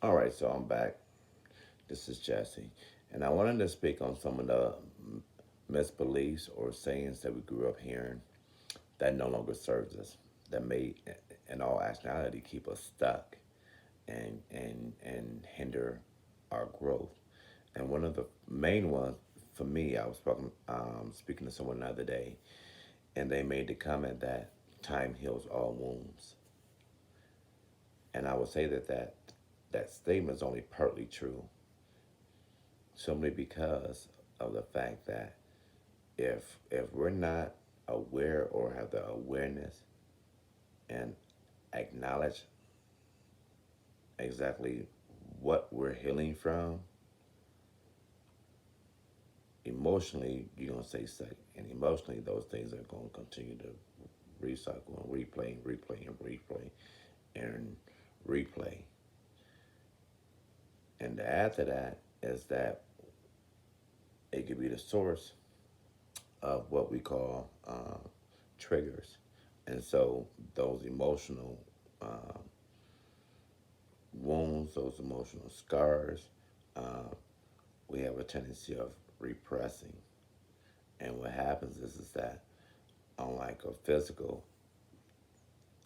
All right, so I'm back. This is Jesse, and I wanted to speak on some of the misbeliefs or sayings that we grew up hearing that no longer serves us, that may, in all actuality, keep us stuck and hinder our growth. And one of the main ones for me, I was speaking to someone the other day, and they made the comment that time heals all wounds. And I would say that statement is only partly true, simply because of the fact that if we're not aware or have the awareness and acknowledge exactly what we're healing from, emotionally you're gonna stay stuck, and emotionally those things are gonna continue to recycle and replay and replay and replay and replay. And to add to that is that it could be the source of what we call triggers. And so those emotional uh, wounds, those emotional scars, uh, we have a tendency of repressing. And what happens is that, unlike a physical,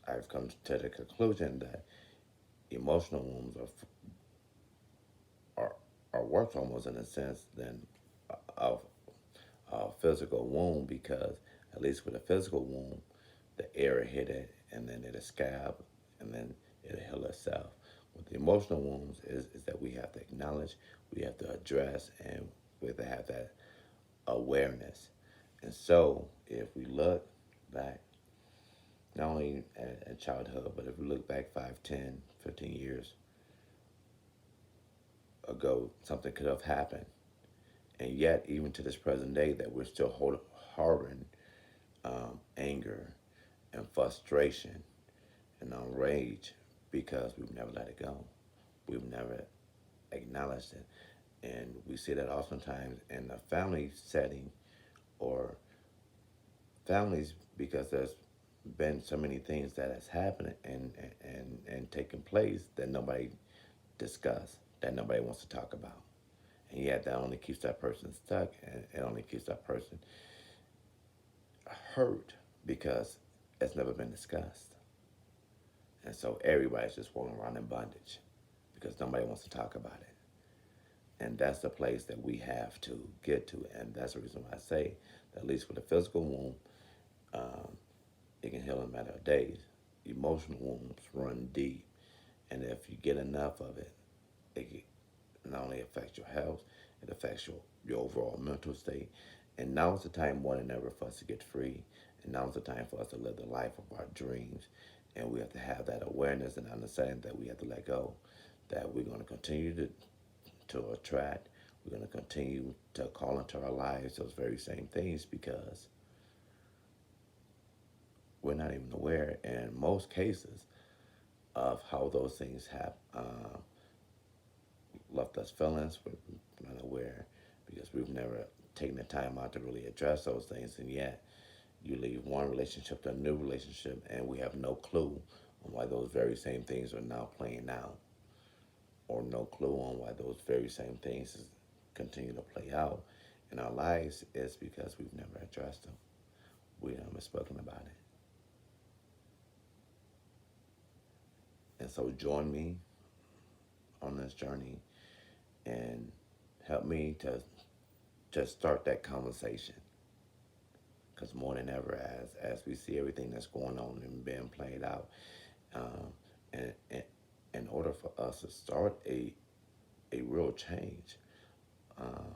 I've come to the conclusion that emotional wounds are, are worse almost in a sense than of a physical wound, because at least with a physical wound, the air hit it and then it'll scab and then it'll heal itself. With the emotional wounds is that we have to acknowledge, we have to address, and we have to have that awareness. And so if we look back, not only at childhood, but if we look back 5, 10, 15 years ago, something could have happened. And yet, even to this present day, that we're still harboring anger and frustration and rage because we've never let it go. We've never acknowledged it. And we see that oftentimes in a family setting or families, because there's been so many things that has happened and taken place that nobody discuss, that nobody wants to talk about. And yet that only keeps that person stuck, and it only keeps that person hurt because it's never been discussed. And so everybody's just walking around in bondage because nobody wants to talk about it. And that's the place that we have to get to. And that's the reason why I say that, at least with a physical wound, um, it can heal in a matter of days. Emotional wounds run deep. And if you get enough of it, it can not only affect your health, it affects your overall mental state. And now is the time more than ever for us to get free. And now is the time for us to live the life of our dreams. And we have to have that awareness and understanding that we have to let go, that we're going to continue to attract, we're going to continue to call into our lives those very same things because we're not even aware in most cases of how those things have left us feelings. We're not aware because we've never taken the time out to really address those things, and yet you leave one relationship to a new relationship, and we have no clue on why those very same things are now playing out, or no clue on why those very same things continue to play out in our lives. Is because we've never addressed them. We haven't spoken about it. And so join me on this journey and help me to just start that conversation. Because more than ever, as we see everything that's going on and being played out, um, and in order for us to start a real change, uh,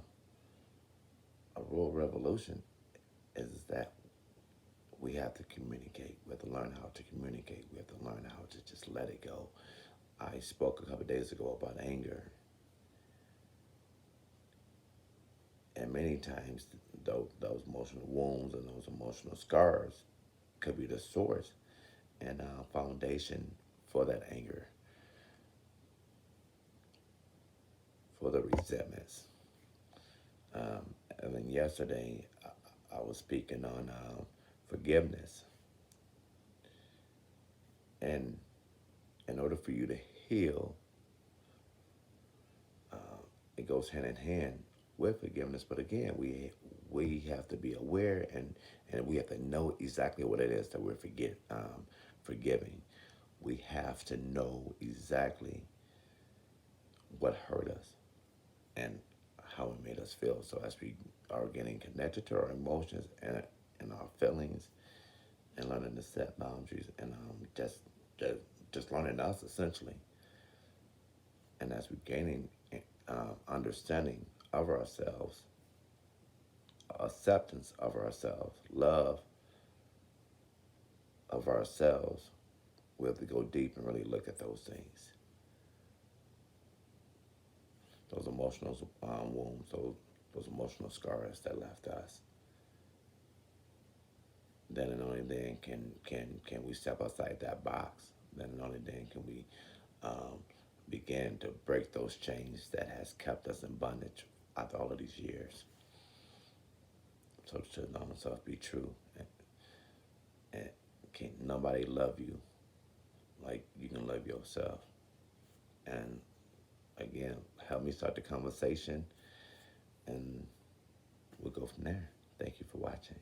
a real revolution, is that we have to communicate. We have to learn how to communicate. We have to learn how to just let it go. I spoke a couple of days ago about anger, and many times those emotional wounds and those emotional scars could be the source and foundation for that anger, for the resentments. And then yesterday, I was speaking on forgiveness. And in order for you to heal, it goes hand in hand with forgiveness. But again, we have to be aware, and we have to know exactly what it is that we're forgiving. We have to know exactly what hurt us and how it made us feel. So as we are getting connected to our emotions and our feelings, and learning to set boundaries, and just just learning us essentially, and as we're gaining understanding of ourselves, acceptance of ourselves, love of ourselves, we have to go deep and really look at those things, those emotional wounds, those emotional scars that left us. Then and only then can we step outside that box. Then and only then can we um, begin to break those chains that has kept us in bondage after all of these years. So to know ourselves be true, and can't nobody love you like you can love yourself. And again, help me start the conversation, and we'll go from there. Thank you for watching.